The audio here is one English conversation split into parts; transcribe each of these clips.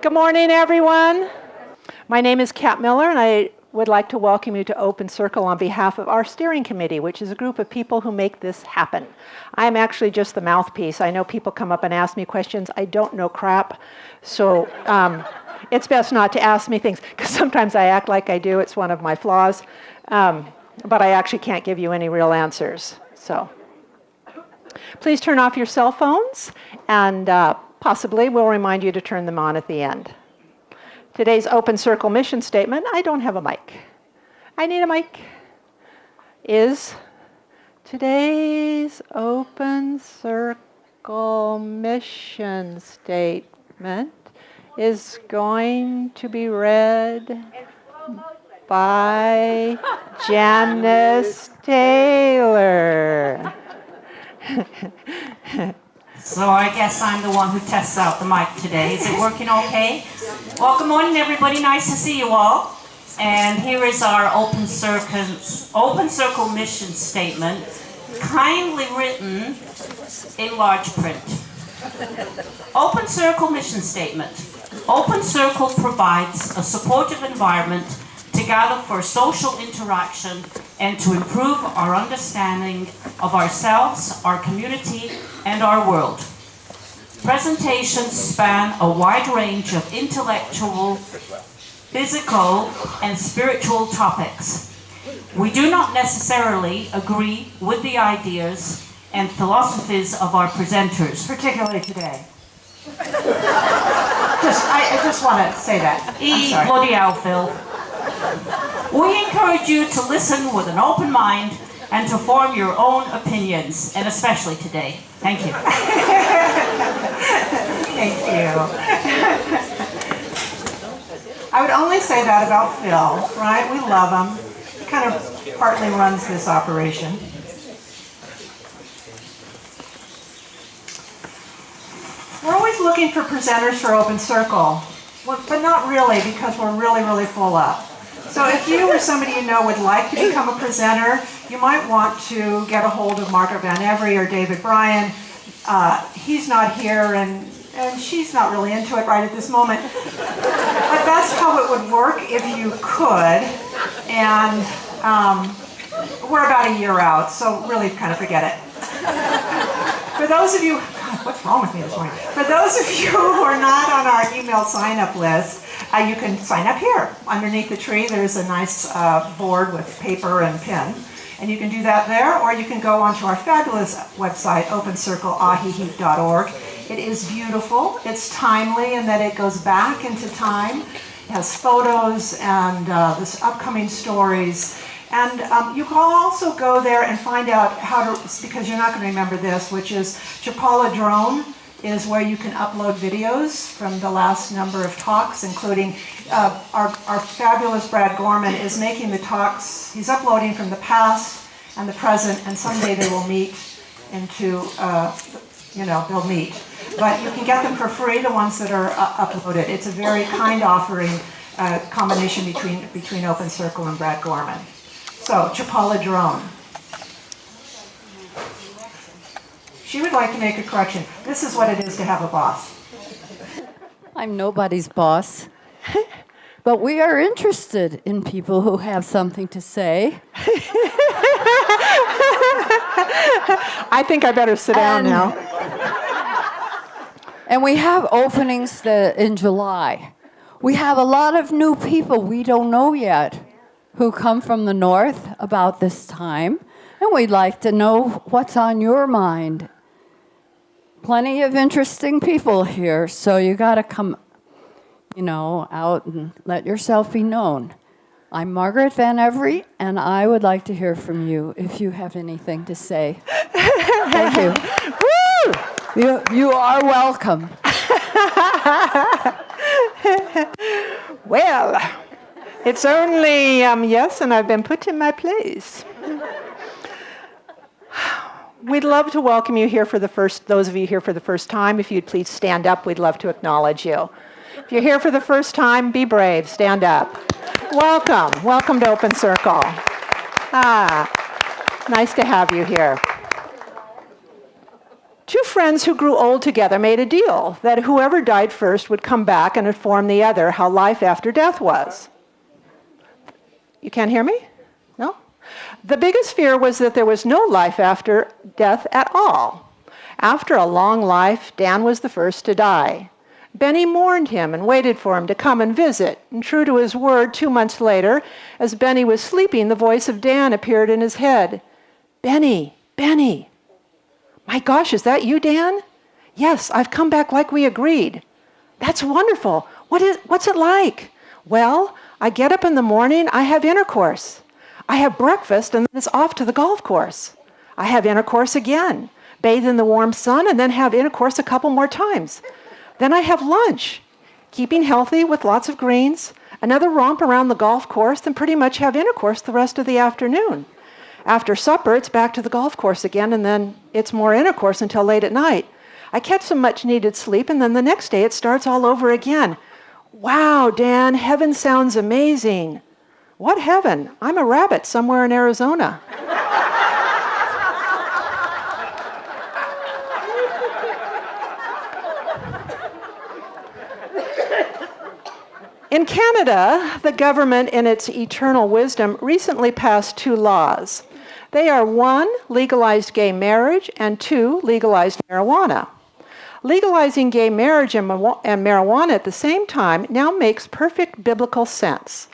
Good morning, everyone. My name is Kat Miller, and I would like to welcome you to Open Circle on behalf of our steering committee, which is a group of people who make this happen. I'm actually just the mouthpiece. I know people come up and ask me questions. I don't know crap, so it's best not to ask me things, because sometimes I act like I do. It's one of my flaws, but I actually can't give you any real answers. So please turn off your cell phones, and possibly we'll remind you to turn them on at the end. Today's Open Circle mission statement, I don't have a mic. I need a mic. Is today's Open Circle mission statement is going to be read by Janice Taylor. So I guess I'm the one who tests out the mic today. Is it working okay? Well, good morning, everybody. Nice to see you all. And here is our Open Circle mission statement, kindly written in large print. Open Circle mission statement. Open Circle provides a supportive environment to gather for social interaction and to improve our understanding of ourselves, our community, and our world. Presentations span a wide range of intellectual, physical, and spiritual topics. We do not necessarily agree with the ideas and philosophies of our presenters, particularly today. I just want to say that. Bloody hell, Phil. We encourage you to listen with an open mind and to form your own opinions, and especially today. Thank you. Thank you. I would only say that about Phil, right? We love him. He kind of partly runs this operation. We're always looking for presenters for Open Circle, but not really, because we're really full up. So if you or somebody you know would like to become a presenter, you might want to get a hold of Margaret Van Every or David Bryan. He's not here, and she's not really into it right at this moment. But that's how it would work if you could. And we're about a year out, so really kind of forget it. For those of you, God, what's wrong with me this morning? For those of you who are not on our email sign-up list, you can sign up here. Underneath the tree, there's a nice board with paper and pen. And you can do that there, or you can go onto our fabulous website, opencircleajijic.org. It is beautiful. It's timely in that it goes back into time. It has photos and this upcoming stories. And you can also go there and find out how to, because you're not going to remember this, which is Chapaladrone is where you can upload videos from the last number of talks, including our fabulous Brad Gorman is making the talks. He's uploading from the past and the present, and someday they will meet into, they'll meet. But you can get them for free, the ones that are uploaded. It's a very kind offering, combination between Open Circle and Brad Gorman. So, Chapaladrone. She would like to make a correction. This is what it is to have a boss. I'm nobody's boss, but we are interested in people who have something to say. I think I better sit down now. And we have openings in July. We have a lot of new people we don't know yet who come from the north about this time, and we'd like to know what's on your mind. Plenty of interesting people here, so you got to come, out and let yourself be known. I'm Margaret Van Every, and I would like to hear from you if you have anything to say. Thank you. Woo! You are welcome. Well, it's only yes, and I've been put in my place. We'd love to welcome you here those of you here for the first time. If you'd please stand up, we'd love to acknowledge you. If you're here for the first time, be brave, stand up. Welcome to Open Circle. Nice to have you here. Two friends who grew old together made a deal that whoever died first would come back and inform the other how life after death was. You can't hear me? No? The biggest fear was that there was no life after death at all. After a long life, Dan was the first to die. Benny mourned him and waited for him to come and visit. And true to his word, 2 months later, as Benny was sleeping, the voice of Dan appeared in his head. "Benny, Benny." "My gosh, is that you, Dan?" "Yes, I've come back like we agreed." "That's wonderful. What's it like?" "Well, I get up in the morning, I have intercourse. I have breakfast, and then it's off to the golf course. I have intercourse again, bathe in the warm sun, and then have intercourse a couple more times. Then I have lunch, keeping healthy with lots of greens, another romp around the golf course, and pretty much have intercourse the rest of the afternoon. After supper, it's back to the golf course again, and then it's more intercourse until late at night. I catch some much-needed sleep, and then the next day it starts all over again." "Wow, Dan, heaven sounds amazing." "What heaven? I'm a rabbit somewhere in Arizona." In Canada, the government, in its eternal wisdom, recently passed 2 laws. They are 1, legalized gay marriage, and 2, legalized marijuana. Legalizing gay marriage and marijuana at the same time now makes perfect biblical sense.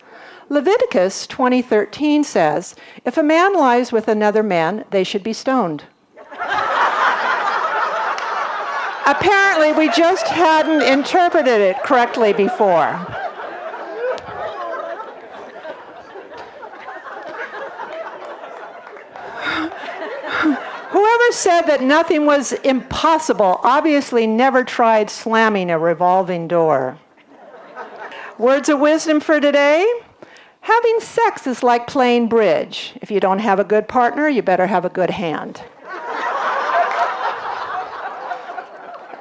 Leviticus 20:13 says, "If a man lies with another man, they should be stoned." Apparently, we just hadn't interpreted it correctly before. Whoever said that nothing was impossible obviously never tried slamming a revolving door. Words of wisdom for today. Having sex is like playing bridge. If you don't have a good partner, you better have a good hand.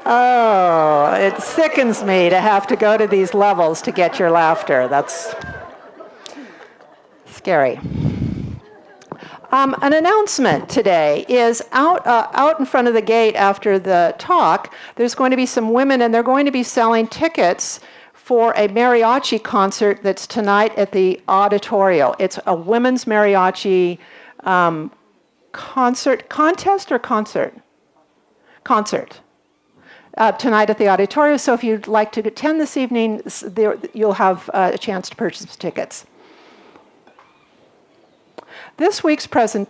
Oh, it sickens me to have to go to these levels to get your laughter. That's scary. An announcement today is out in front of the gate after the talk. There's going to be some women, and they're going to be selling tickets for a mariachi concert that's tonight at the Auditorio. It's a women's mariachi contest. Tonight at the Auditorio. So if you'd like to attend this evening, you'll have a chance to purchase tickets. Next week's presentation,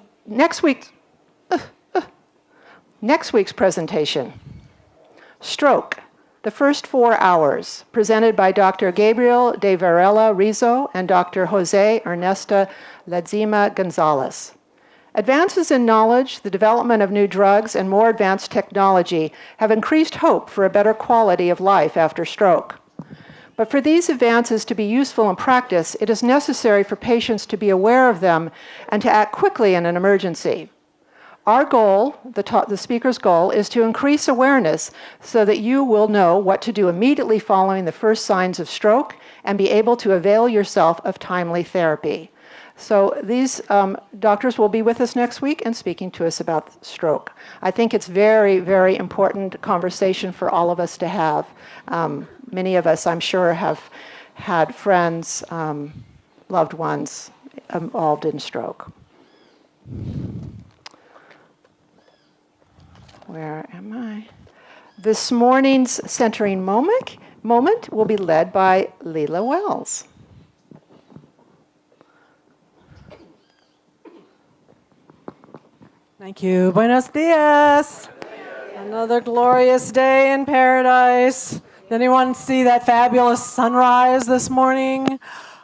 Stroke, the First 4 Hours, presented by Dr. Gabriel de Varela Rizzo and Dr. Jose Ernesta Ledzima Gonzalez. Advances in knowledge, the development of new drugs, and more advanced technology have increased hope for a better quality of life after stroke. But for these advances to be useful in practice, it is necessary for patients to be aware of them and to act quickly in an emergency. Our goal, the speaker's goal, is to increase awareness so that you will know what to do immediately following the first signs of stroke and be able to avail yourself of timely therapy. So these doctors will be with us next week and speaking to us about stroke. I think it's very, very important conversation for all of us to have. Many of us, I'm sure, have had friends, loved ones involved in stroke. Where am I? This morning's centering moment will be led by Leela Wells. Thank you. Buenos dias. Another glorious day in paradise. Did anyone see that fabulous sunrise this morning?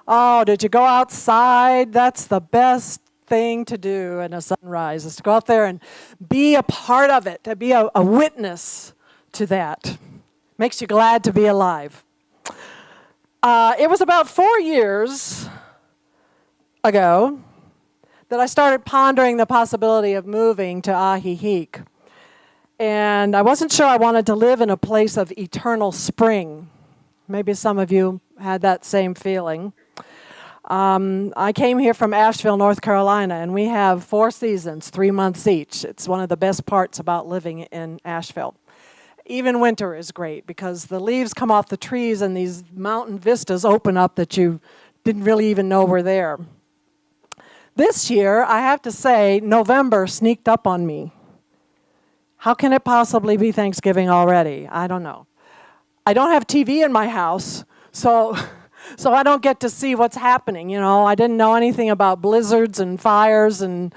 Oh, did you go outside? That's the best thing to do in a sunrise, is to go out there and be a part of it, to be a witness to that. Makes you glad to be alive. It was about 4 years ago that I started pondering the possibility of moving to Ajijic. And I wasn't sure I wanted to live in a place of eternal spring. Maybe some of you had that same feeling. I came here from Asheville, North Carolina, and we have 4 seasons, 3 months each. It's one of the best parts about living in Asheville. Even winter is great because the leaves come off the trees and these mountain vistas open up that you didn't really even know were there. This year, I have to say, November sneaked up on me. How can it possibly be Thanksgiving already? I don't know. I don't have TV in my house, so I don't get to see what's happening. I didn't know anything about blizzards and fires and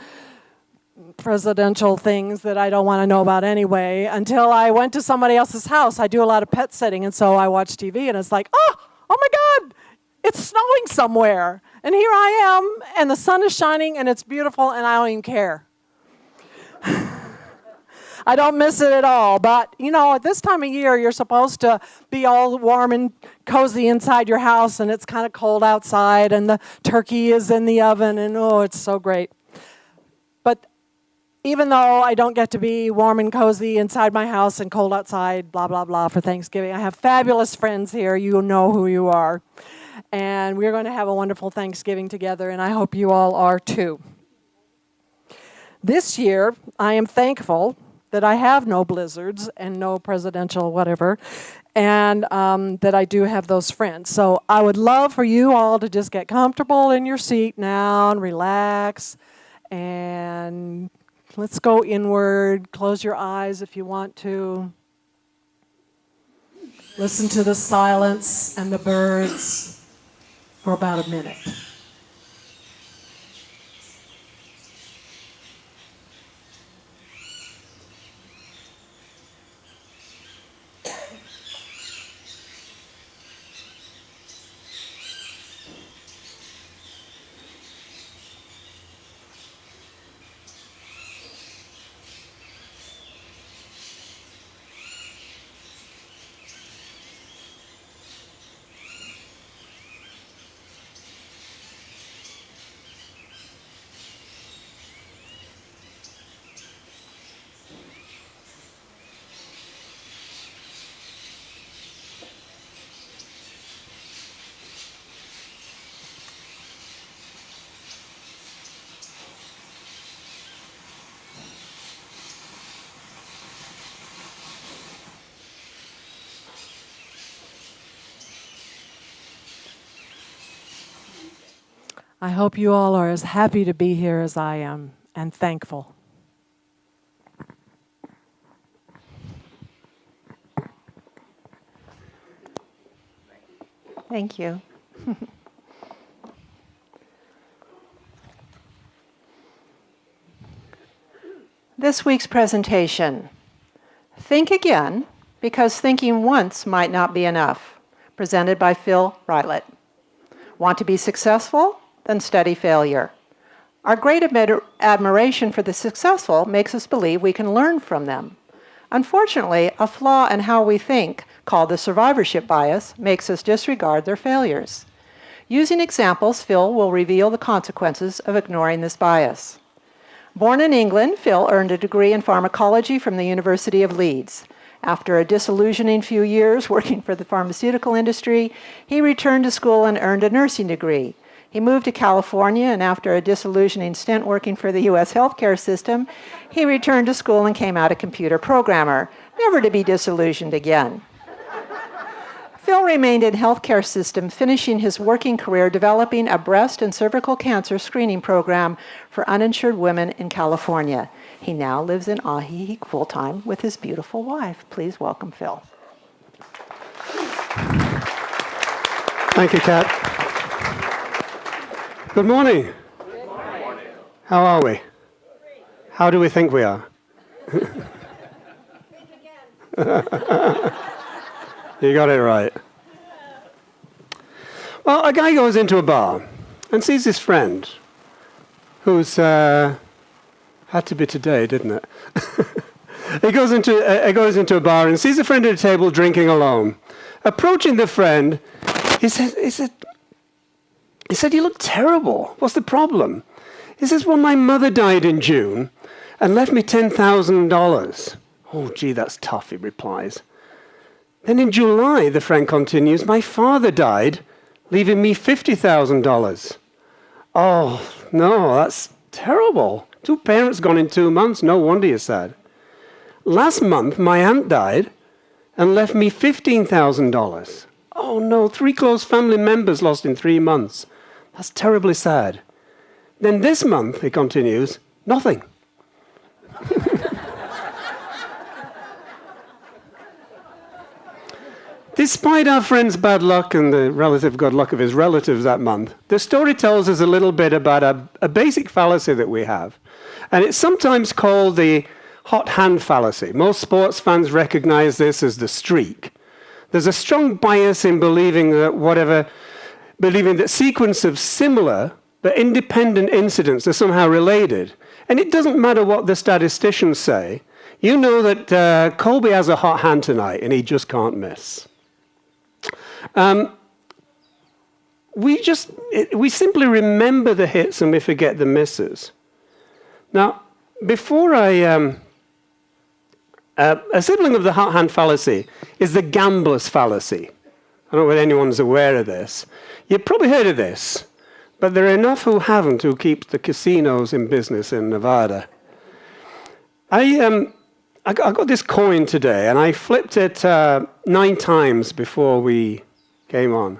presidential things that I don't want to know about anyway until I went to somebody else's house. I do a lot of pet sitting, and so I watch TV, and it's like, oh my God, it's snowing somewhere. And here I am, and the sun is shining, and it's beautiful, and I don't even care. I don't miss it at all. But, at this time of year, you're supposed to be all warm and cozy inside your house, and it's kind of cold outside, and the turkey is in the oven, and it's so great. But even though I don't get to be warm and cozy inside my house and cold outside, blah, blah, blah, for Thanksgiving, I have fabulous friends here. You know who you are. And we're going to have a wonderful Thanksgiving together, and I hope you all are too. This year, I am thankful that I have no blizzards and no presidential whatever, and that I do have those friends. So I would love for you all to just get comfortable in your seat now and relax, and let's go inward. Close your eyes if you want to. Listen to the silence and the birds for about a minute. I hope you all are as happy to be here as I am, and thankful. Thank you. This week's presentation, Think Again, because thinking once might not be enough, presented by Phil Rylett. Want to be successful? Then study failure. Our great admiration for the successful makes us believe we can learn from them. Unfortunately, a flaw in how we think, called the survivorship bias, makes us disregard their failures. Using examples, Phil will reveal the consequences of ignoring this bias. Born in England, Phil earned a degree in pharmacology from the University of Leeds. After a disillusioning few years working for the pharmaceutical industry, he returned to school and earned a nursing degree. He moved to California, and after a disillusioning stint working for the U.S. healthcare system, he returned to school and came out a computer programmer, never to be disillusioned again. Phil remained in healthcare system, finishing his working career developing a breast and cervical cancer screening program for uninsured women in California. He now lives in Ajijic full-time with his beautiful wife. Please welcome Phil. Thank you, Kat. Good morning. Good morning. How are we? How do we think we are? You got it right. Well, a guy goes into a bar and sees his friend, who's had to be today, didn't it? He goes into a bar and sees a friend at a table drinking alone. Approaching the friend, he said, "You look terrible. What's the problem?" He says, "Well, my mother died in June and left me $10,000. "Oh, gee, that's tough," he replies. Then in July, the friend continues, "My father died, leaving me $50,000. Oh, no, that's terrible. 2 parents gone in 2 months. No wonder you're sad. Last month, my aunt died and left me $15,000. Oh, no, 3 close family members lost in 3 months. That's terribly sad. Then this month, he continues, nothing. Despite our friend's bad luck and the relative good luck of his relatives that month, the story tells us a little bit about a basic fallacy that we have. And it's sometimes called the hot hand fallacy. Most sports fans recognize this as the streak. There's a strong bias in believing that sequence of similar but independent incidents are somehow related. And it doesn't matter what the statisticians say. You know that Colby has a hot hand tonight and he just can't miss. We simply remember the hits and we forget the misses. Now, before a sibling of the hot hand fallacy is the gambler's fallacy. I don't know whether anyone's aware of this. You've probably heard of this, but there are enough who haven't who keep the casinos in business in Nevada. I got this coin today, and I flipped it 9 times before we came on.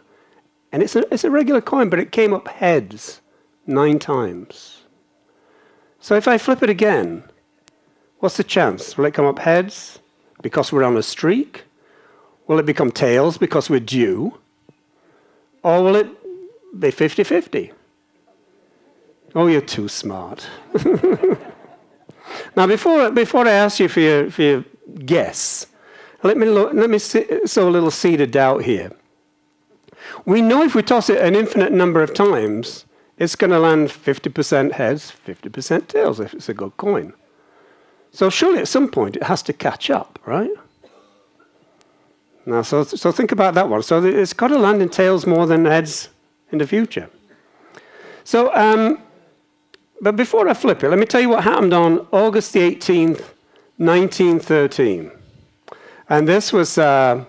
And it's a regular coin, but it came up heads 9 times. So if I flip it again, what's the chance? Will it come up heads because we're on a streak? Will it become tails because we're due? Or will it be 50-50? Oh, you're too smart. Now, before I ask you for your guess, let me sow a little seed of doubt here. We know if we toss it an infinite number of times, it's going to land 50% heads, 50% tails if it's a good coin. So surely at some point it has to catch up, right? Now, so think about that one. So it's got to land in tails more than heads in the future. So, but before I flip it, let me tell you what happened on August the 18th, 1913. And this was a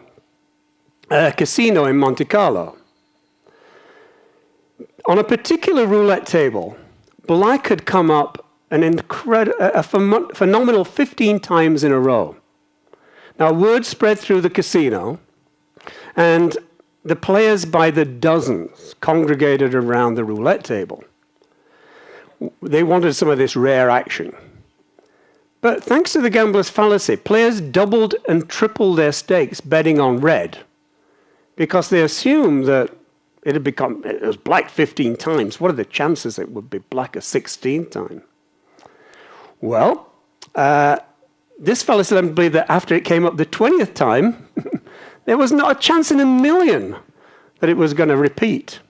casino in Monte Carlo. On a particular roulette table, black had come up a phenomenal 15 times in a row. Now, word spread through the casino, and the players by the dozens congregated around the roulette table. They wanted some of this rare action. But thanks to the gambler's fallacy, players doubled and tripled their stakes betting on red because they assumed that it was black 15 times. What are the chances it would be black a 16th time? Well, this fallacy led me to believe that after it came up the 20th time, there was not a chance in a million that it was going to repeat.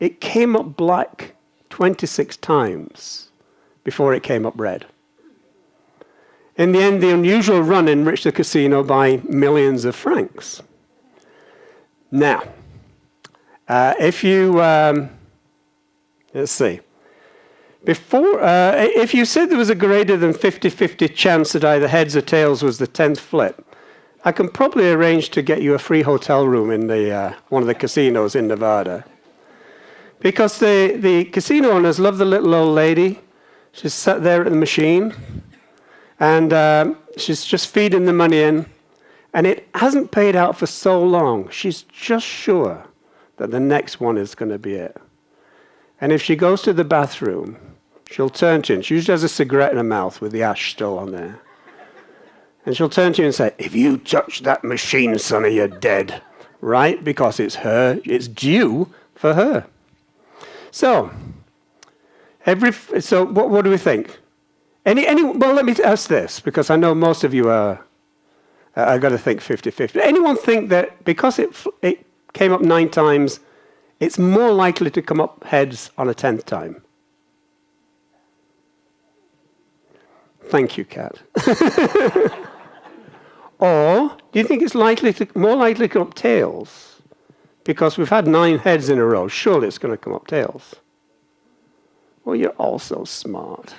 It came up black 26 times before it came up red. In the end, the unusual run enriched the casino by millions of francs. Now, if you, let's see, if you said there was a greater than 50-50 chance that either heads or tails was the 10th flip, I can probably arrange to get you a free hotel room in one of the casinos in Nevada. Because the casino owners love the little old lady. She's sat there at the machine, and she's just feeding the money in, and it hasn't paid out for so long. She's just sure that the next one is going to be it. And if she goes to the bathroom, she'll turn to you, and she usually has a cigarette in her mouth with the ash still on there. And she'll turn to you and say, "If you touch that machine, sonny, you're dead." Right? Because it's due for her. So, what do we think? Well, let me ask this, because I know most of you are got to think 50-50. Anyone think that because it came up 9 times, it's more likely to come up heads on a 10th time? Thank you, Kat. Or do you think it's more likely to come up tails? Because we've had 9 heads in a row. Surely it's going to come up tails. Well, you're all so smart.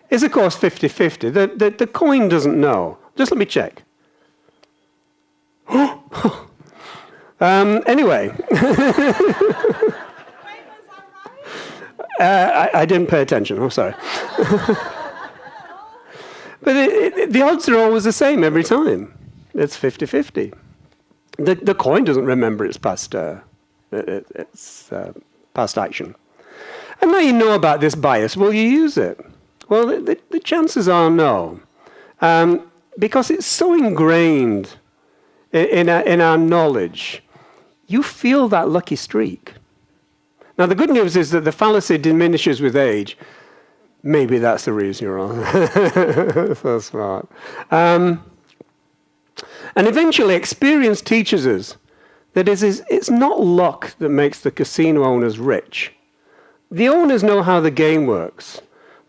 It's, of course, 50-50. The coin doesn't know. Just let me check. Anyway. I didn't pay attention. I'm sorry. But the odds are always the same every time. It's 50-50. The coin doesn't remember its past action. And now you know about this bias. Will you use it? Well, the chances are no. Because it's so ingrained in our knowledge, you feel that lucky streak. Now, the good news is that the fallacy diminishes with age. Maybe that's the reason you're wrong. So smart. And eventually, experience teaches us that it's not luck that makes the casino owners rich. The owners know how the game works.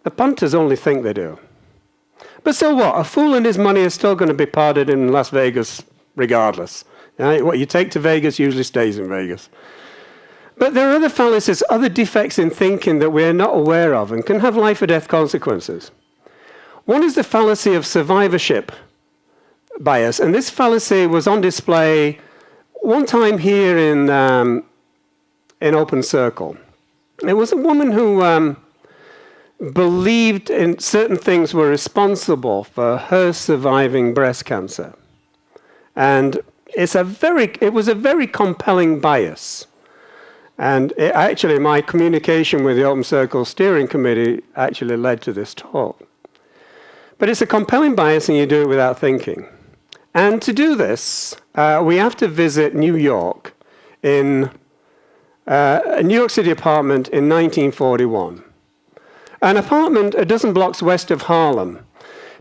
The punters only think they do. But so what? A fool and his money is still going to be parted in Las Vegas regardless. What you take to Vegas usually stays in Vegas. But there are other fallacies, other defects in thinking that we're not aware of and can have life or death consequences. One is the fallacy of survivorship bias, and this fallacy was on display one time here in Open Circle. It was a woman who believed in certain things were responsible for her surviving breast cancer. And it was a very compelling bias. And actually, my communication with the Open Circle Steering Committee actually led to this talk. But it's a compelling bias, and you do it without thinking. And to do this, we have to visit New York in a New York City apartment in 1941. An apartment a dozen blocks west of Harlem.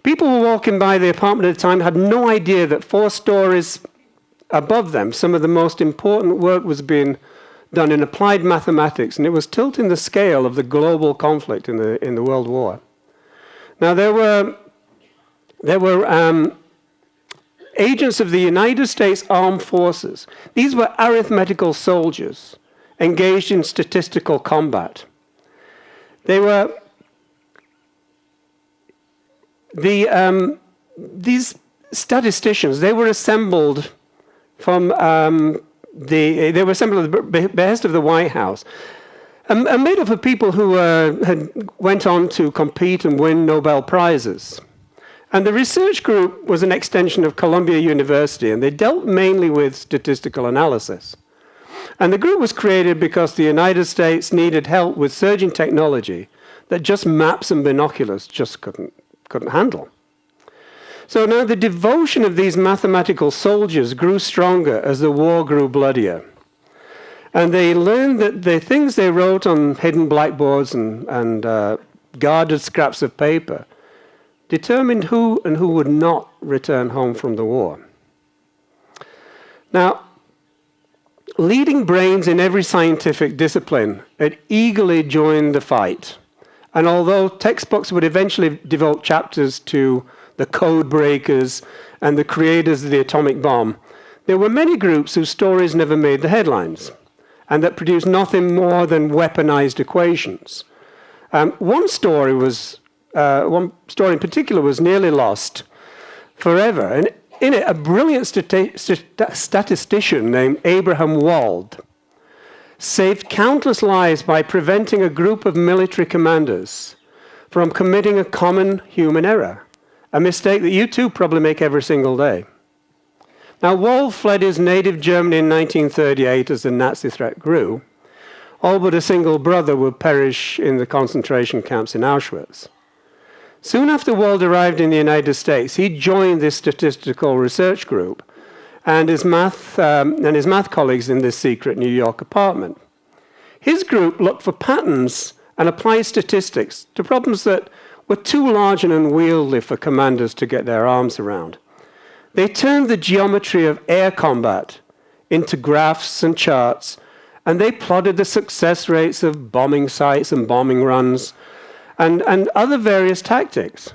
People were walking by the apartment at the time, had no idea that 4 stories above them, some of the most important work was being done in applied mathematics, and it was tilting the scale of the global conflict in the World War. Now, there were agents of the United States Armed Forces. These were arithmetical soldiers engaged in statistical combat. They were these statisticians. They were assembled from they were assembled at the behest of the White House, and made up of people who had went on to compete and win Nobel Prizes. And the research group was an extension of Columbia University, and they dealt mainly with statistical analysis. And the group was created because the United States needed help with surging technology that just maps and binoculars just couldn't handle. So now the devotion of these mathematical soldiers grew stronger as the war grew bloodier. And they learned that the things they wrote on hidden blackboards and guarded scraps of paper determined who and who would not return home from the war. Now, leading brains in every scientific discipline had eagerly joined the fight. And although textbooks would eventually devote chapters to the code breakers and the creators of the atomic bomb, there were many groups whose stories never made the headlines and that produced nothing more than weaponized equations. One story in particular was nearly lost forever. And in it, a brilliant statistician named Abraham Wald saved countless lives by preventing a group of military commanders from committing a common human error, a mistake that you too probably make every single day. Now, Wald fled his native Germany in 1938 as the Nazi threat grew. All but a single brother would perish in the concentration camps in Auschwitz. Soon after Wald arrived in the United States, he joined this statistical research group and his math colleagues in this secret New York apartment. His group looked for patterns and applied statistics to problems that were too large and unwieldy for commanders to get their arms around. They turned the geometry of air combat into graphs and charts, and they plotted the success rates of bombing sites and bombing runs and other various tactics.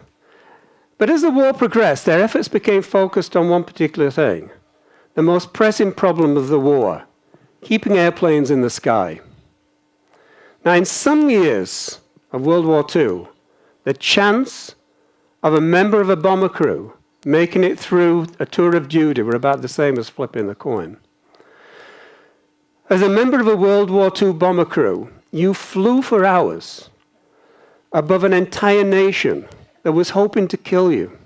But as the war progressed, their efforts became focused on one particular thing, the most pressing problem of the war, keeping airplanes in the sky. Now, in some years of World War II, the chance of a member of a bomber crew making it through a tour of duty were about the same as flipping a coin. As a member of a World War II bomber crew, you flew for hours above an entire nation that was hoping to kill you,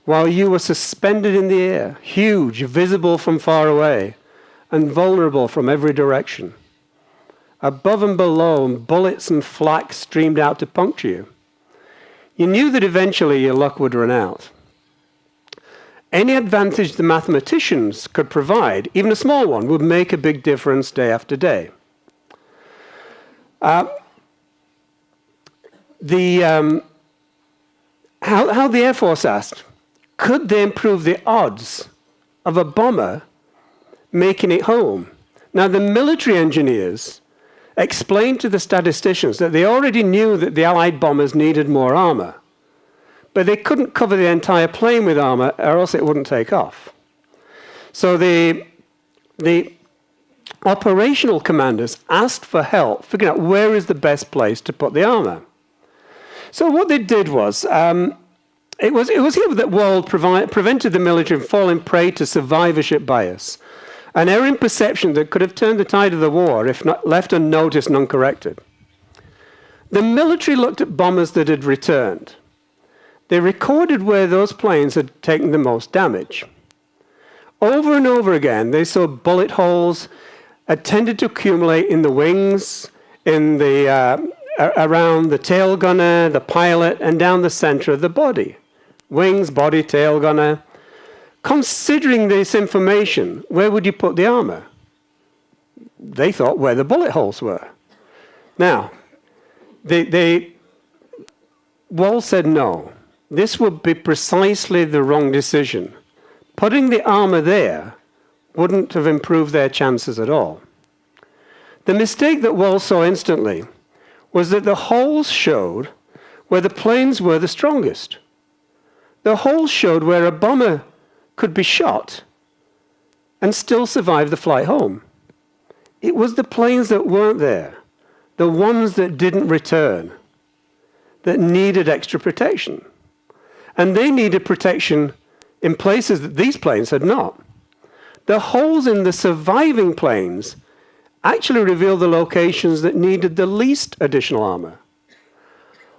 while you were suspended in the air, huge, visible from far away, and vulnerable from every direction. Above and below, bullets and flak streamed out to puncture you. You knew that eventually your luck would run out. Any advantage the mathematicians could provide, even a small one, would make a big difference day after day. How the Air Force asked, could they improve the odds of a bomber making it home? Now, the military engineers explained to the statisticians that they already knew that the Allied bombers needed more armor, but they couldn't cover the entire plane with armor, or else it wouldn't take off. So the operational commanders asked for help figuring out where is the best place to put the armor. So what they did was, it was here that Wald prevented the military from falling prey to survivorship bias, an error in perception that could have turned the tide of the war if not left unnoticed and uncorrected. The military looked at bombers that had returned. They recorded where those planes had taken the most damage. Over and over again, they saw bullet holes tended to accumulate in the wings, in the around the tail gunner, the pilot, and down the center of the body. Wings, body, tail gunner. Considering this information, where would you put the armor? They thought where the bullet holes were. Now, Wall said no. This would be precisely the wrong decision. Putting the armor there wouldn't have improved their chances at all. The mistake that Wall saw instantly was that the holes showed where the planes were the strongest. The holes showed where a bomber could be shot and still survive the flight home. It was the planes that weren't there, the ones that didn't return, that needed extra protection. And they needed protection in places that these planes had not. The holes in the surviving planes actually revealed the locations that needed the least additional armor.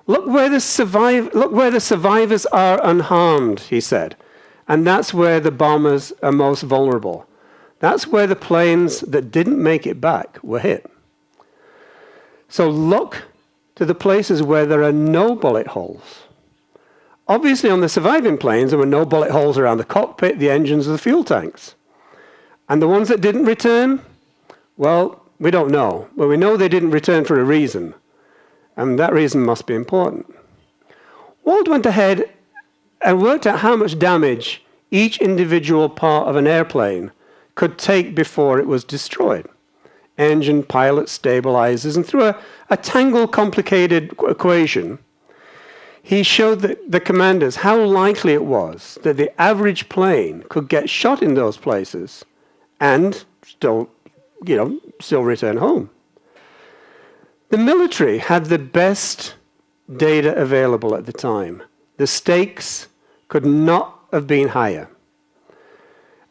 Look where the survivors are unharmed, he said. And that's where the bombers are most vulnerable. That's where the planes that didn't make it back were hit. So look to the places where there are no bullet holes. Obviously, on the surviving planes, there were no bullet holes around the cockpit, the engines, or the fuel tanks. And the ones that didn't return, well, we don't know. But we know they didn't return for a reason. And that reason must be important. Wald went ahead and worked out how much damage each individual part of an airplane could take before it was destroyed. Engine, pilot, stabilizers, and through a tangled, complicated equation, he showed the commanders how likely it was that the average plane could get shot in those places and still return home. The military had the best data available at the time. The stakes could not have been higher.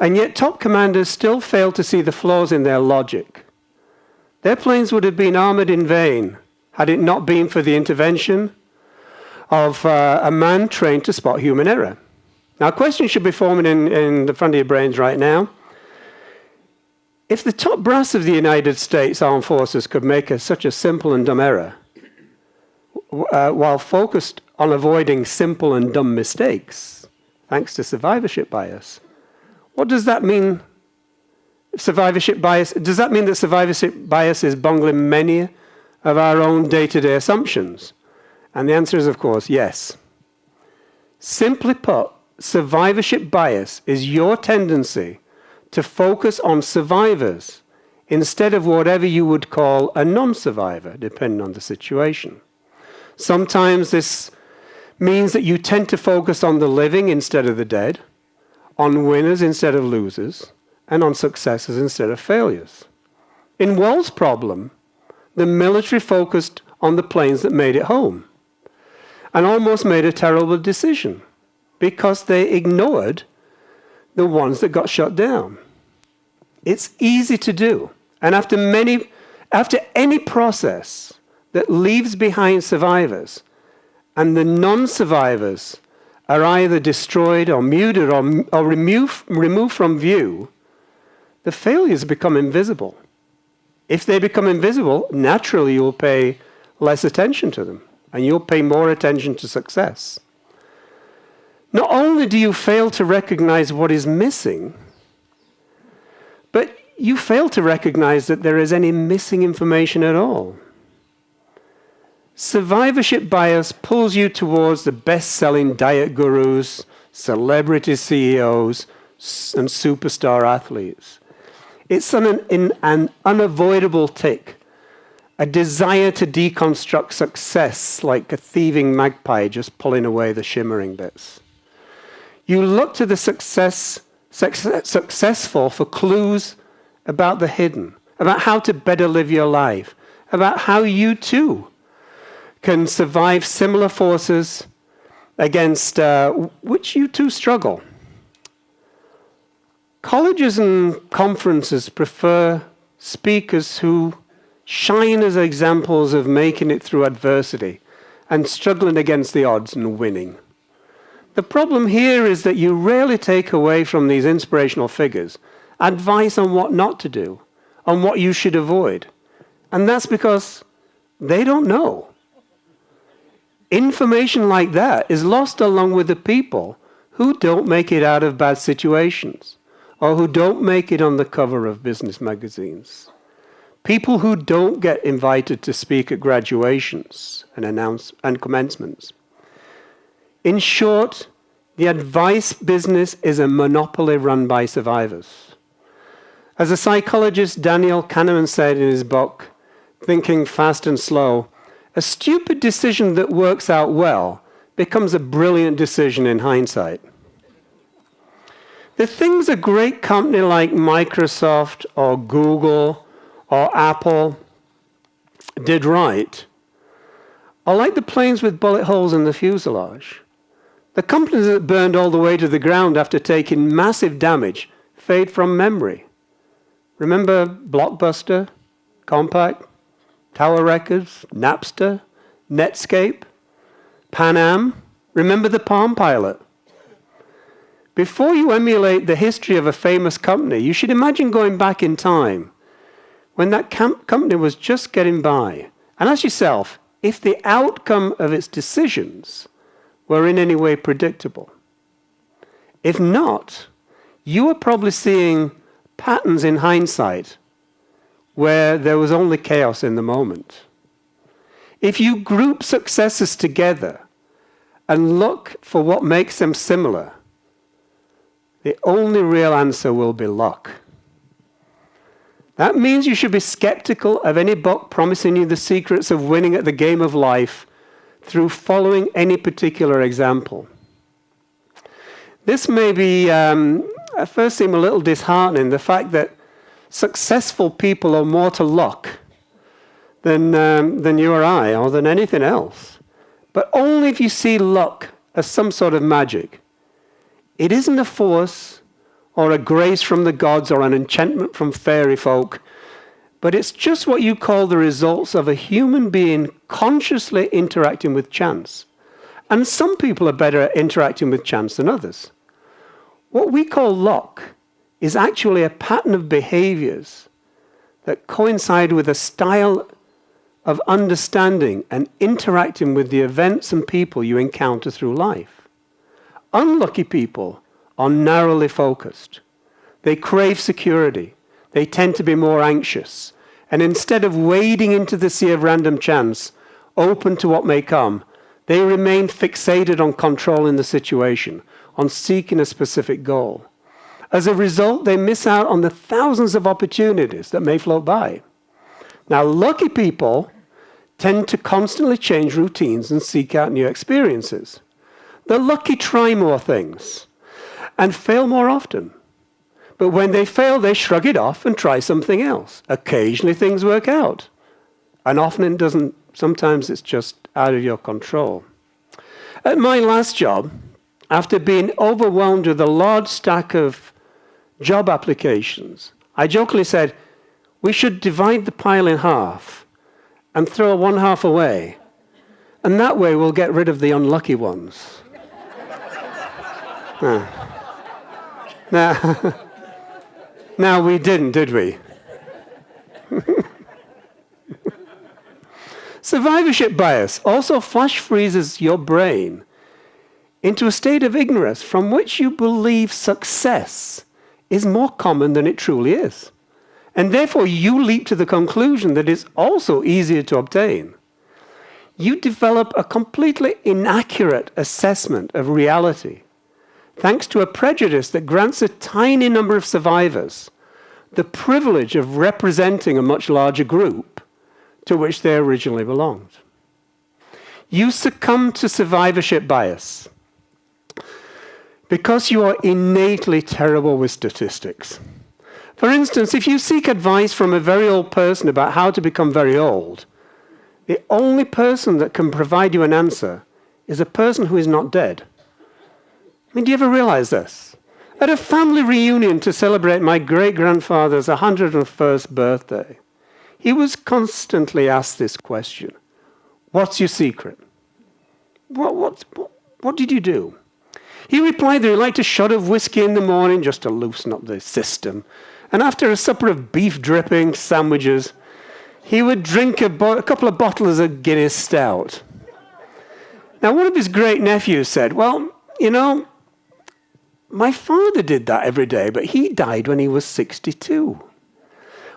And yet top commanders still failed to see the flaws in their logic. Their planes would have been armored in vain had it not been for the intervention of a man trained to spot human error. Now, a question should be forming in the front of your brains right now. If the top brass of the United States Armed Forces could make such a simple and dumb error, while focused on avoiding simple and dumb mistakes, thanks to survivorship bias, what does that mean? Survivorship bias, does that mean that survivorship bias is bungling many of our own day-to-day assumptions? And the answer is, of course, yes. Simply put, survivorship bias is your tendency to focus on survivors instead of whatever you would call a non-survivor, depending on the situation. Sometimes this means that you tend to focus on the living instead of the dead, on winners instead of losers, and on successes instead of failures. In Wald's problem, the military focused on the planes that made it home and almost made a terrible decision because they ignored the ones that got shut down. It's easy to do. And after many After any process that leaves behind survivors, and the non-survivors are either destroyed or muted or removed from view, the failures become invisible. If they become invisible, naturally you'll pay less attention to them, and you'll pay more attention to success. Not only do you fail to recognize what is missing, but you fail to recognize that there is any missing information at all. Survivorship bias pulls you towards the best-selling diet gurus, celebrity CEOs, and superstar athletes. It's an unavoidable tick, a desire to deconstruct success like a thieving magpie just pulling away the shimmering bits. You look to the successful for clues about the hidden, about how to better live your life, about how you too can survive similar forces against which you too struggle. Colleges and conferences prefer speakers who shine as examples of making it through adversity and struggling against the odds and winning. The problem here is that you rarely take away from these inspirational figures advice on what not to do, on what you should avoid. And that's because they don't know. Information like that is lost along with the people who don't make it out of bad situations or who don't make it on the cover of business magazines. People who don't get invited to speak at graduations and commencements. In short, the advice business is a monopoly run by survivors. As a psychologist Daniel Kahneman said in his book, Thinking Fast and Slow, a stupid decision that works out well becomes a brilliant decision in hindsight. The things a great company like Microsoft or Google or Apple did right are like the planes with bullet holes in the fuselage. The companies that burned all the way to the ground after taking massive damage fade from memory. Remember Blockbuster, Compaq, Tower Records, Napster, Netscape, Pan Am? Remember the Palm Pilot? Before you emulate the history of a famous company, you should imagine going back in time when that company was just getting by. And ask yourself if the outcome of its decisions were in any way predictable. If not, you are probably seeing patterns in hindsight where there was only chaos in the moment. If you group successes together and look for what makes them similar, the only real answer will be luck. That means you should be skeptical of any book promising you the secrets of winning at the game of life through following any particular example. This may be, at first seem a little disheartening, the fact that successful people are more to luck than you or I, or than anything else. But only if you see luck as some sort of magic. It isn't a force or a grace from the gods or an enchantment from fairy folk, but it's just what you call the results of a human being consciously interacting with chance. And some people are better at interacting with chance than others. What we call luck is actually a pattern of behaviors that coincide with a style of understanding and interacting with the events and people you encounter through life. Unlucky people are narrowly focused. They crave security. They tend to be more anxious. And instead of wading into the sea of random chance, open to what may come, they remain fixated on controlling the situation, on seeking a specific goal. As a result, they miss out on the thousands of opportunities that may float by. Now, lucky people tend to constantly change routines and seek out new experiences. The lucky try more things and fail more often. But when they fail, they shrug it off and try something else. Occasionally things work out. And often it doesn't. Sometimes it's just out of your control. At my last job, after being overwhelmed with a large stack of job applications, I jokingly said, we should divide the pile in half and throw one half away. And that way we'll get rid of the unlucky ones. Now we didn't, did we? Survivorship bias also flash freezes your brain into a state of ignorance from which you believe success is more common than it truly is. And therefore you leap to the conclusion that it's also easier to obtain. You develop a completely inaccurate assessment of reality, thanks to a prejudice that grants a tiny number of survivors the privilege of representing a much larger group to which they originally belonged. You succumb to survivorship bias because you are innately terrible with statistics. For instance, if you seek advice from a very old person about how to become very old, the only person that can provide you an answer is a person who is not dead. I mean, do you ever realize this? At a family reunion to celebrate my great-grandfather's 101st birthday, he was constantly asked this question: what's your secret? What did you do? He replied that he liked a shot of whiskey in the morning just to loosen up the system. And after a supper of beef dripping sandwiches, he would drink a couple of bottles of Guinness Stout. Now, one of his great-nephews said, well, you know, my father did that every day, but he died when he was 62.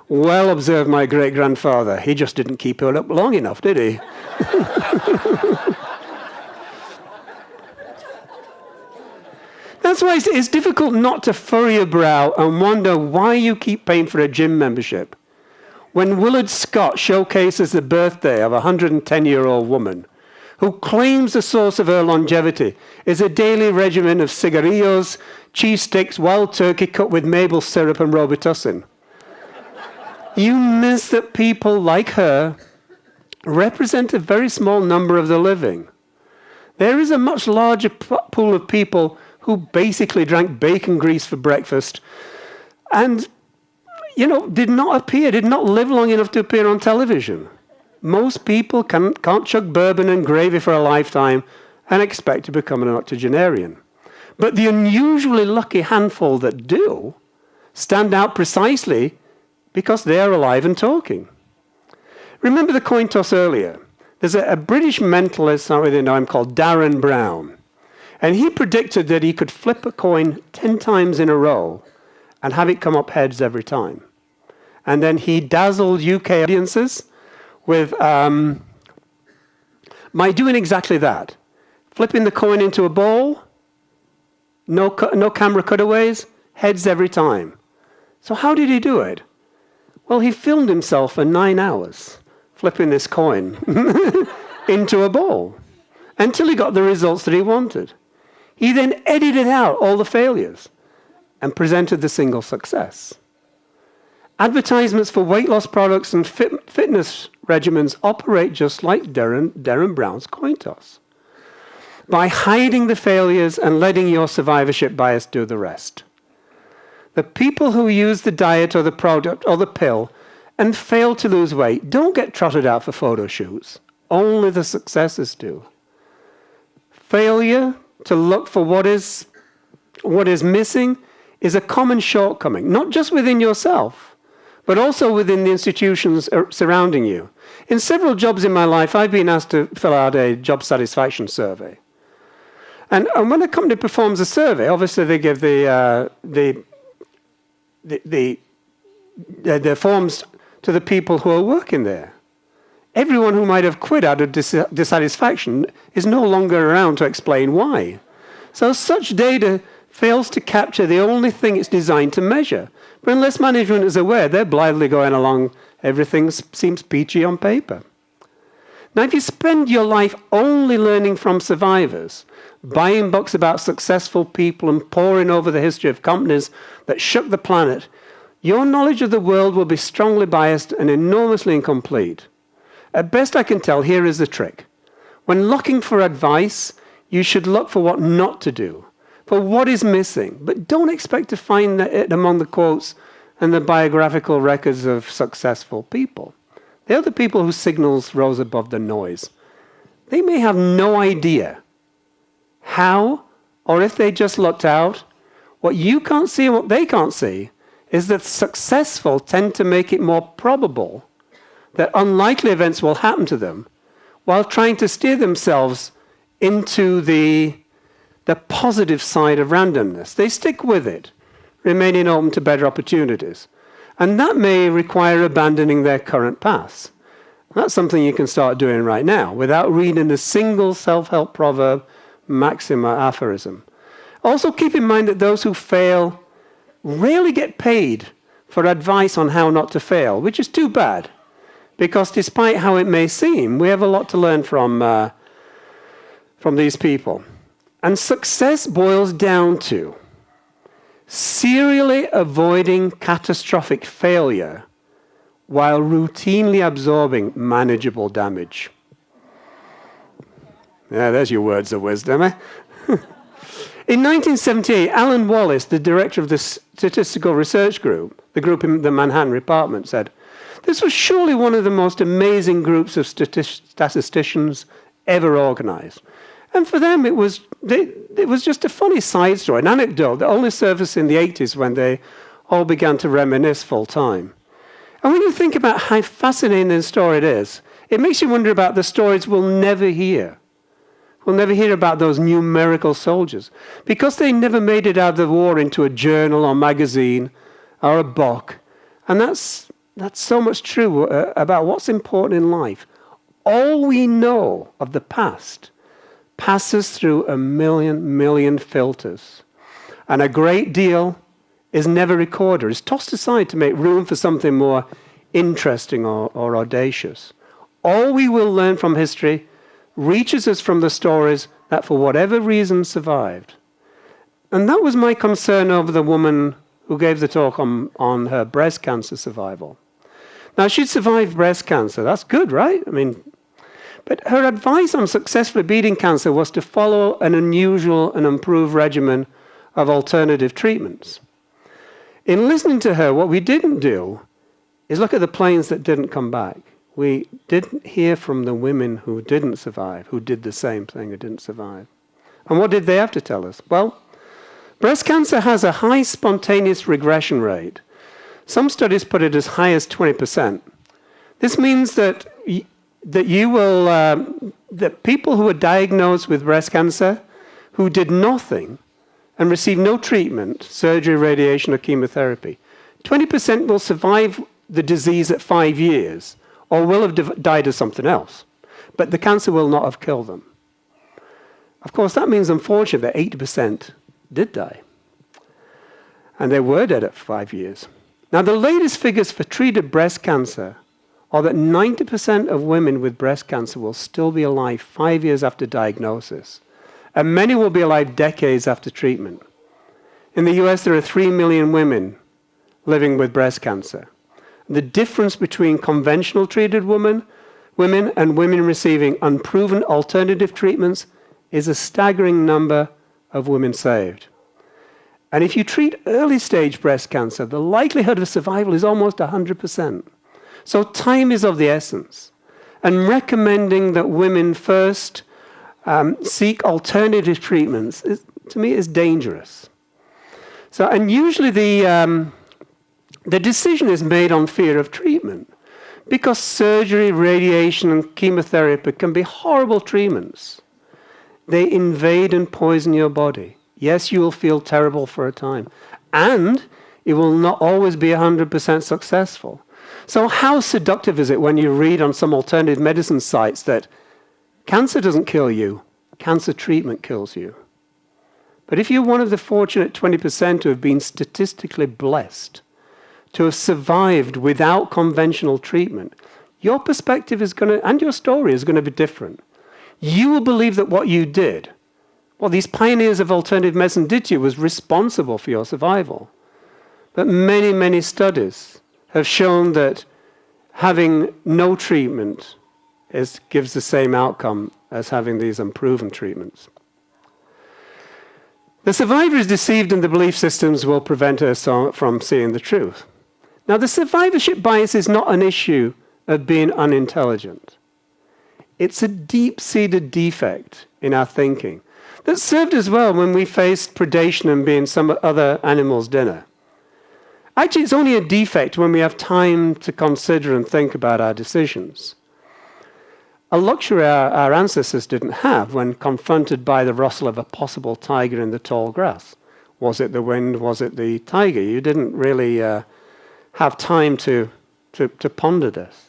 Well, observed my great-grandfather, he just didn't keep it up long enough, did he? That's why it's difficult not to furrow your brow and wonder why you keep paying for a gym membership. When Willard Scott showcases the birthday of a 110-year-old woman who claims the source of her longevity is a daily regimen of cigarillos, cheese sticks, wild turkey cut with maple syrup and Robitussin, you miss that people like her represent a very small number of the living. There is a much larger pool of people who basically drank bacon grease for breakfast and, you know, did not live long enough to appear on television. Most people can't chug bourbon and gravy for a lifetime and expect to become an octogenarian. But the unusually lucky handful that do stand out precisely because they are alive and talking. Remember the coin toss earlier? There's a British mentalist, I don't really know him, called Darren Brown. And he predicted that he could flip a coin 10 times in a row and have it come up heads every time. And then he dazzled UK audiences with by doing exactly that. Flipping the coin into a ball, no camera cutaways, heads every time. So how did he do it? Well, he filmed himself for 9 hours flipping this coin into a ball until he got the results that he wanted. He then edited out all the failures and presented the single success. Advertisements for weight loss products and fitness regimens operate just like Darren Brown's coin toss, by hiding the failures and letting your survivorship bias do the rest. The people who use the diet or the product or the pill and fail to lose weight don't get trotted out for photo shoots. Only the successes do. Failure to look for what is missing is a common shortcoming, not just within yourself, but also within the institutions surrounding you. In several jobs in my life, I've been asked to fill out a job satisfaction survey. And when a company performs a survey, obviously they give the forms to the people who are working there. Everyone who might have quit out of dissatisfaction is no longer around to explain why. So such data fails to capture the only thing it's designed to measure. But unless management is aware, they're blithely going along, everything seems peachy on paper. Now, if you spend your life only learning from survivors, buying books about successful people and poring over the history of companies that shook the planet, your knowledge of the world will be strongly biased and enormously incomplete. At best I can tell, here is the trick. When looking for advice, you should look for what not to do, for what is missing. But don't expect to find it among the quotes and the biographical records of successful people. They are the people whose signals rose above the noise. They may have no idea how, or if they just looked out, what you can't see and what they can't see is that successful tend to make it more probable that unlikely events will happen to them while trying to steer themselves into the positive side of randomness. They stick with it, remaining open to better opportunities. And that may require abandoning their current paths. That's something you can start doing right now without reading a single self-help proverb, maxim, or aphorism. Also keep in mind that those who fail rarely get paid for advice on how not to fail, which is too bad, because despite how it may seem, we have a lot to learn from these people. And success boils down to serially avoiding catastrophic failure while routinely absorbing manageable damage. Yeah, there's your words of wisdom, eh? In 1978, Alan Wallace, the director of the Statistical Research Group, the group in the Manhattan Department, said, "This was surely one of the most amazing groups of statisticians ever organized." And for them, it was just a funny side story, an anecdote that only surfaced in the 80s when they all began to reminisce full time. And when you think about how fascinating a story it is, it makes you wonder about the stories we'll never hear. We'll never hear about those numerical soldiers, because they never made it out of the war into a journal or magazine or a book. And that's so much true about what's important in life. All we know of the past passes through a million filters. And a great deal is never recorded. It's tossed aside to make room for something more interesting or audacious. All we will learn from history reaches us from the stories that for whatever reason survived. And that was my concern over the woman who gave the talk on her breast cancer survival. Now, she'd survived breast cancer. That's good, right? I mean, but her advice on successfully beating cancer was to follow an unusual and improved regimen of alternative treatments. In listening to her, what we didn't do is look at the planes that didn't come back. We didn't hear from the women who didn't survive, who did the same thing, who didn't survive. And what did they have to tell us? Well, breast cancer has a high spontaneous regression rate. Some studies put it as high as 20%. This means that that people who are diagnosed with breast cancer who did nothing and received no treatment, surgery, radiation, or chemotherapy, 20% will survive the disease at 5 years or will have died of something else. But the cancer will not have killed them. Of course, that means, unfortunately, that 80% did die. And they were dead at 5 years. Now, the latest figures for treated breast cancer are that 90% of women with breast cancer will still be alive 5 years after diagnosis, and many will be alive decades after treatment. In the US, there are 3 million women living with breast cancer. The difference between conventional treated women and women receiving unproven alternative treatments is a staggering number of women saved. And if you treat early stage breast cancer, the likelihood of survival is almost 100%. So time is of the essence. And recommending that women first seek alternative treatments, to me, is dangerous. So, and usually the decision is made on fear of treatment, because surgery, radiation, and chemotherapy can be horrible treatments. They invade and poison your body. Yes, you will feel terrible for a time, and it will not always be 100% successful. So how seductive is it when you read on some alternative medicine sites that cancer doesn't kill you, cancer treatment kills you? But if you're one of the fortunate 20% who have been statistically blessed to have survived without conventional treatment, your perspective is going to, and your story is going to be different. You will believe that what you did, what these pioneers of alternative medicine did to you, was responsible for your survival. But many studies have shown that having no treatment gives the same outcome as having these unproven treatments. The survivor is deceived in the belief systems will prevent her from seeing the truth. Now, the survivorship bias is not an issue of being unintelligent. It's a deep-seated defect in our thinking that served us well when we faced predation and being some other animal's dinner. Actually, it's only a defect when we have time to consider and think about our decisions. A luxury our ancestors didn't have when confronted by the rustle of a possible tiger in the tall grass. Was it the wind? Was it the tiger? You didn't really have time to ponder this.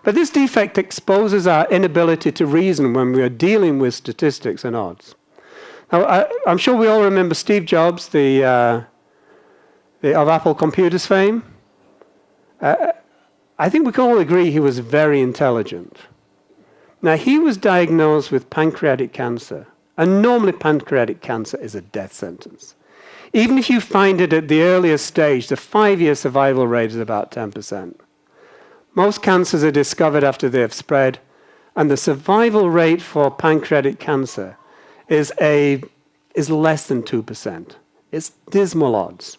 But this defect exposes our inability to reason when we are dealing with statistics and odds. Now, I'm sure we all remember Steve Jobs, of Apple Computers fame. I think we can all agree he was very intelligent. Now, he was diagnosed with pancreatic cancer, and normally pancreatic cancer is a death sentence. Even if you find it at the earliest stage, the 5-year survival rate is about 10%. Most cancers are discovered after they have spread, and the survival rate for pancreatic cancer is less than 2%. It's dismal odds.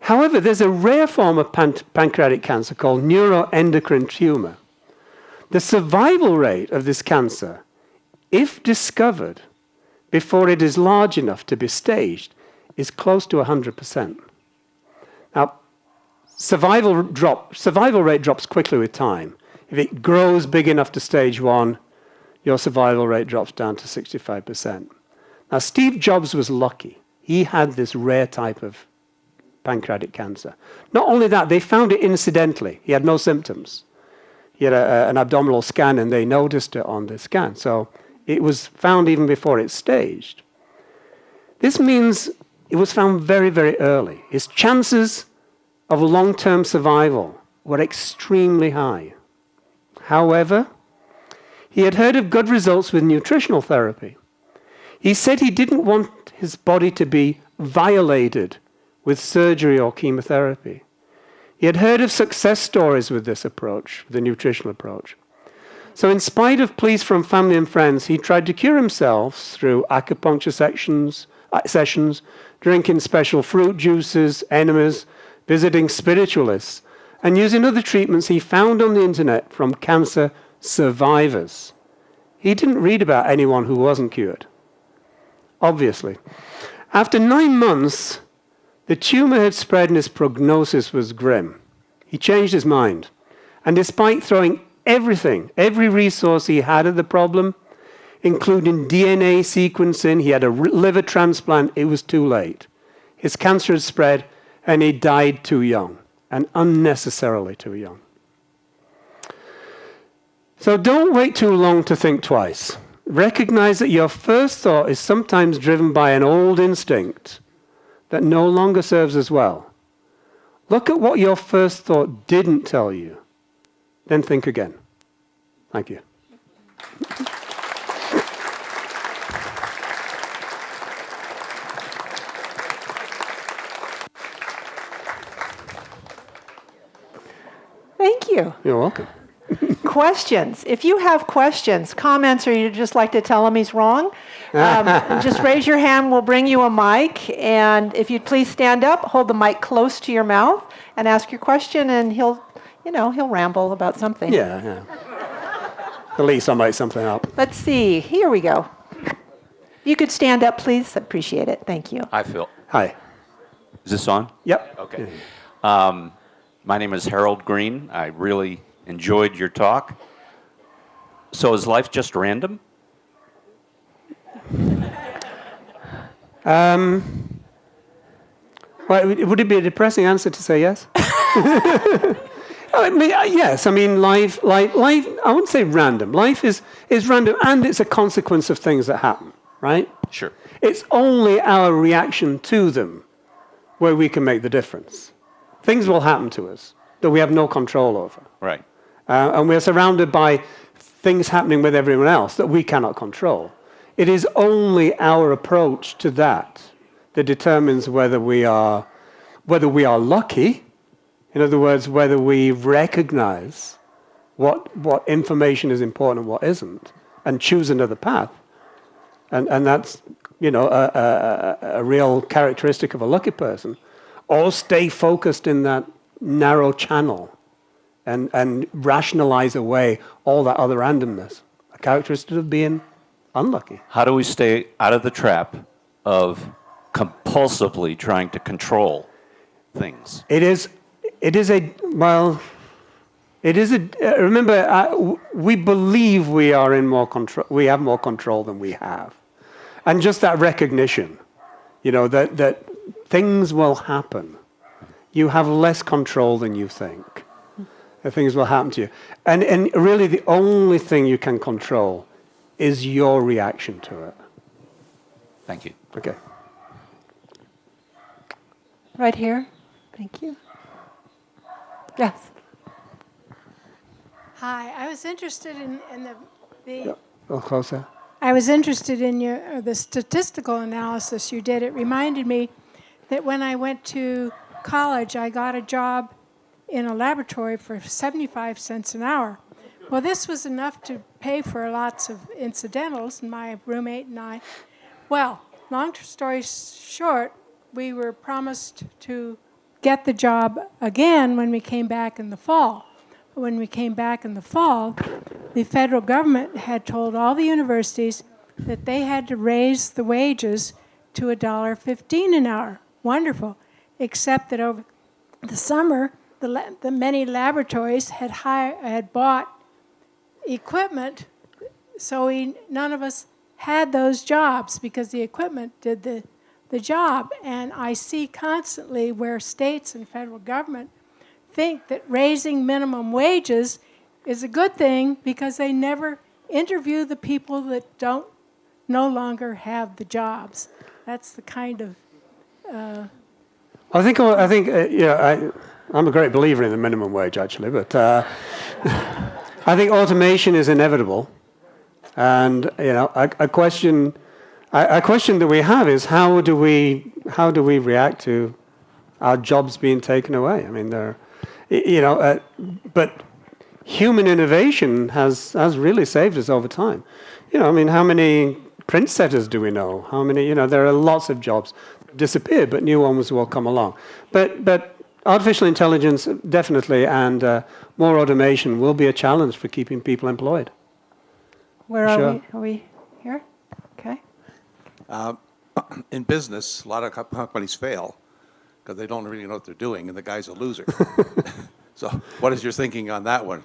However, there's a rare form of pancreatic cancer called neuroendocrine tumor. The survival rate of this cancer, if discovered before it is large enough to be staged, is close to 100%. Now, survival rate drops quickly with time. If it grows big enough to stage 1, your survival rate drops down to 65%. Now, Steve Jobs was lucky. He had this rare type of pancreatic cancer. Not only that, they found it incidentally. He had no symptoms. He had an abdominal scan, and they noticed it on the scan. So it was found even before it's staged. This means it was found very, very early. His chances of long-term survival were extremely high. However, he had heard of good results with nutritional therapy. He said he didn't want his body to be violated with surgery or chemotherapy. He had heard of success stories with this approach, the nutritional approach. So in spite of pleas from family and friends, he tried to cure himself through acupuncture sessions, drinking special fruit juices, enemas, visiting spiritualists, and using other treatments he found on the internet from cancer survivors. He didn't read about anyone who wasn't cured, obviously. After 9 months, the tumor had spread and his prognosis was grim. He changed his mind. And despite throwing every resource he had at the problem, including DNA sequencing, he had a liver transplant, it was too late. His cancer had spread and he died too young, and unnecessarily too young. So don't wait too long to think twice. Recognize that your first thought is sometimes driven by an old instinct that no longer serves as well. Look at what your first thought didn't tell you, then think again. Thank you. Thank you. You're welcome. Questions. If you have questions, comments, or you'd just like to tell him he's wrong, just raise your hand. We'll bring you a mic. And if you'd please stand up, hold the mic close to your mouth, and ask your question, and he'll ramble about something. Yeah. At least I'll make something up. Let's see. Here we go. You could stand up, please. Appreciate it. Thank you. Hi, Phil. Hi. Is this on? Yep. Okay. My name is Harold Green. I really enjoyed your talk. So is life just random? Well, would it be a depressing answer to say yes? Yes. I mean, life. I wouldn't say random. Life is random, and it's a consequence of things that happen, right? Sure. It's only our reaction to them where we can make the difference. Things will happen to us that we have no control over. Right. And we're surrounded by things happening with everyone else that we cannot control. It is only our approach to that determines whether we are lucky. In other words, whether we recognize what information is important and what isn't, and choose another path. And that's a real characteristic of a lucky person. Or stay focused in that narrow channel and rationalize away all that other randomness. A characteristic of being unlucky. How do we stay out of the trap of compulsively trying to control things? Remember, we believe we are in more control, we have more control than we have. And just that recognition, that things will happen. You have less control than you think. Things will happen to you. And really the only thing you can control is your reaction to it. Thank you. Okay. Right here. Thank you. Yes. Hi, I was interested in the A little closer. I was interested in the statistical analysis you did. It reminded me that when I went to college, I got a job in a laboratory for 75 cents an hour. Well, this was enough to pay for lots of incidentals, and my roommate and I. Well, long story short, we were promised to get the job again when we came back in the fall. When we came back in the fall, the federal government had told all the universities that they had to raise the wages to $1.15 an hour. Wonderful. Except that over the summer, the many laboratories had bought equipment, so none of us had those jobs because the equipment did the job. And I see constantly where states and federal government think that raising minimum wages is a good thing because they never interview the people that no longer have the jobs. That's the kind of. I'm a great believer in the minimum wage, actually, but I think automation is inevitable, and a question that we have is how do we react to our jobs being taken away? I mean, but human innovation has really saved us over time. How many print setters do we know? How many? There are lots of jobs that disappeared, but new ones will come along. But artificial intelligence definitely, and more automation will be a challenge for keeping people employed. Where are we? Are we here? Okay. In business, a lot of companies fail because they don't really know what they're doing, and the guy's a loser. So, what is your thinking on that one?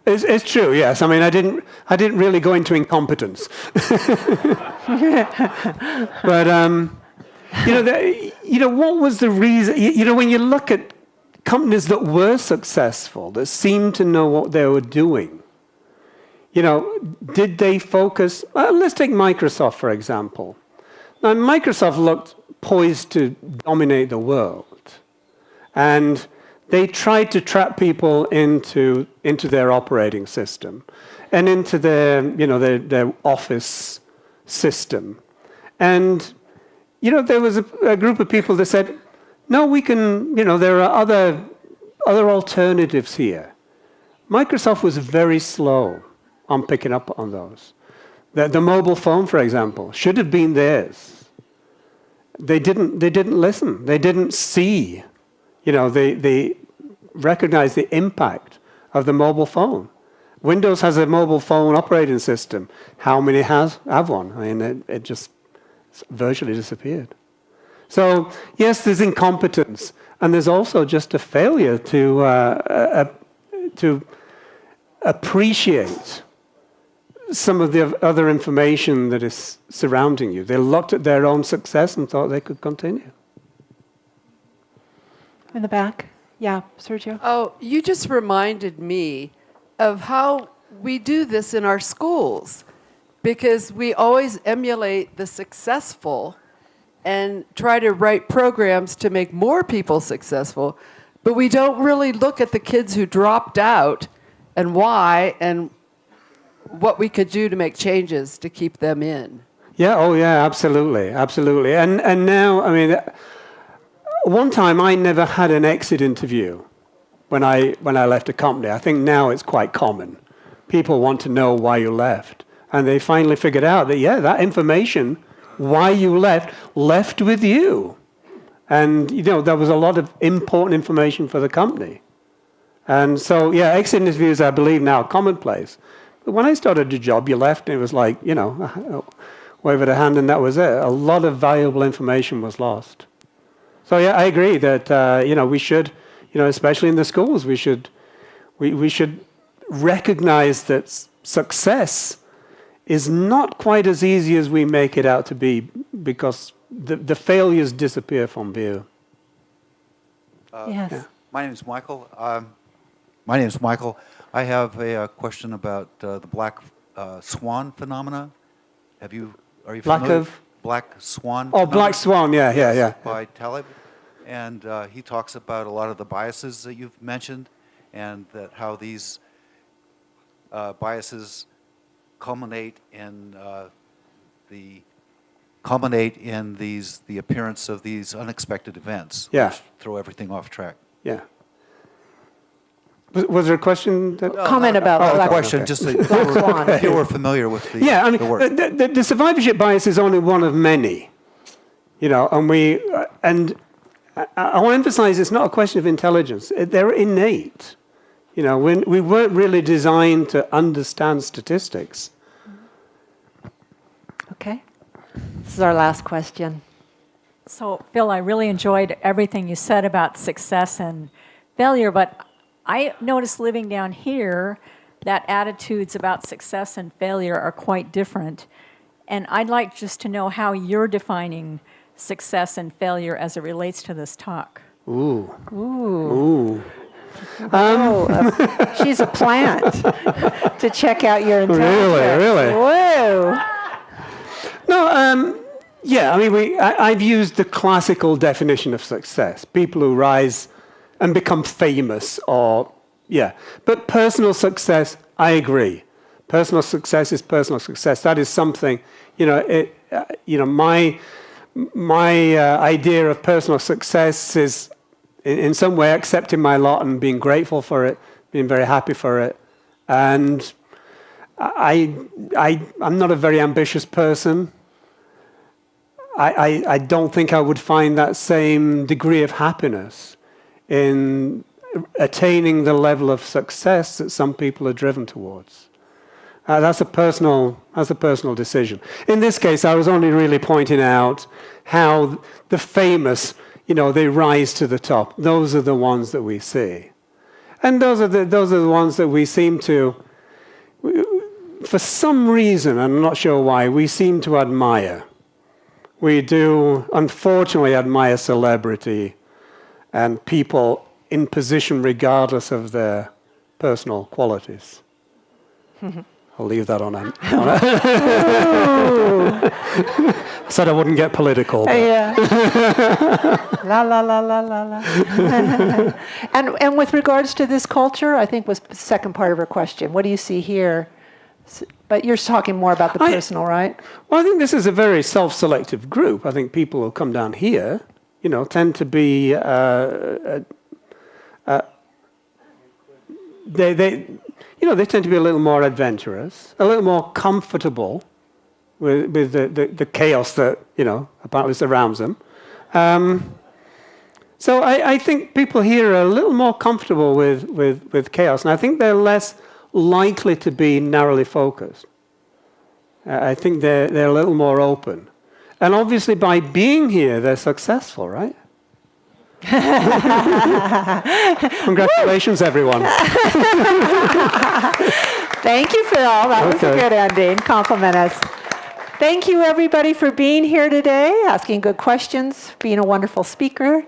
It's true, yes. I mean, I didn't really go into incompetence, but what was the reason? When you look at companies that were successful, that seemed to know what they were doing, did they focus? Let's take Microsoft, for example. Now, Microsoft looked poised to dominate the world, and they tried to trap people into their operating system and into their office system. And, there was a group of people that said, no, we can, there are other alternatives here. Microsoft was very slow on picking up on those. The mobile phone, for example, should have been theirs. They didn't listen. They didn't see. They recognize the impact of the mobile phone. Windows has a mobile phone operating system. How many have one? I mean, it just virtually disappeared. So, yes, there's incompetence, and there's also just a failure to appreciate some of the other information that is surrounding you. They looked at their own success and thought they could continue. In the back. Yeah, Sergio. Oh, you just reminded me of how we do this in our schools, because we always emulate the successful and try to write programs to make more people successful, but we don't really look at the kids who dropped out and why and what we could do to make changes to keep them in. Yeah, oh yeah, absolutely, absolutely. And now, I mean, one time I never had an exit interview when I left a company. I think now it's quite common. People want to know why you left. And they finally figured out that, yeah, that information, why you left with you. And, there was a lot of important information for the company. And so, exit interviews, I believe, now are commonplace. But when I started the job, you left, and it was like, wave of the hand, and that was it. A lot of valuable information was lost. So, I agree that, we should, especially in the schools, we should recognize that success is not quite as easy as we make it out to be, because the failures disappear from view. Yes. Yeah. My name is Michael. I have a question about the black swan phenomena. Are you familiar? Black swan. Oh, black swan. Yeah. By Taleb, and he talks about a lot of the biases that you've mentioned, and that how these biases culminate in the appearance of these unexpected events, which throw everything off track. Yeah. Was there a question? Comment about a question. Okay. Just if you were familiar with the the work. The survivorship bias is only one of many, and I want to emphasize it's not a question of intelligence. They're innate. We weren't really designed to understand statistics. Okay. This is our last question. So, Phil, I really enjoyed everything you said about success and failure, but I noticed living down here that attitudes about success and failure are quite different. And I'd like just to know how you're defining success and failure as it relates to this talk. Ooh. She's a plant to check out your intelligence. Really? Whoa. No, I've used the classical definition of success. People who rise and become famous But personal success, I agree. Personal success is personal success. That is something, my idea of personal success is in some way accepting my lot and being grateful for it, being very happy for it. And I'm not a very ambitious person. I don't think I would find that same degree of happiness in attaining the level of success that some people are driven towards. That's a personal decision. In this case, I was only really pointing out how the famous, they rise to the top. Those are the ones that we see, and those are the ones that we seem to, for some reason, I'm not sure why, we seem to admire. We do, unfortunately, admire celebrity and people in position regardless of their personal qualities. I'll leave that on. Said I wouldn't get political. Yeah. La la la la la la. And with regards to this culture, I think was the second part of her question. What do you see here? But you're talking more about the personal, right? Well, I think this is a very self-selective group. I think people who come down here, tend to be they tend to be a little more adventurous, a little more comfortable with the chaos that apparently surrounds them. So I think people here are a little more comfortable with chaos, and I think they're less likely to be narrowly focused. I think they're a little more open. And obviously by being here, they're successful, right? Congratulations, everyone. Thank you, Phil. That was a good ending. Compliment us. Thank you, everybody, for being here today, asking good questions, being a wonderful speaker.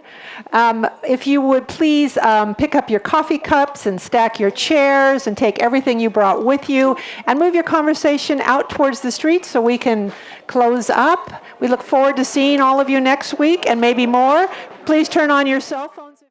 If you would please pick up your coffee cups and stack your chairs and take everything you brought with you and move your conversation out towards the street so we can close up. We look forward to seeing all of you next week and maybe more. Please turn on your cell phones.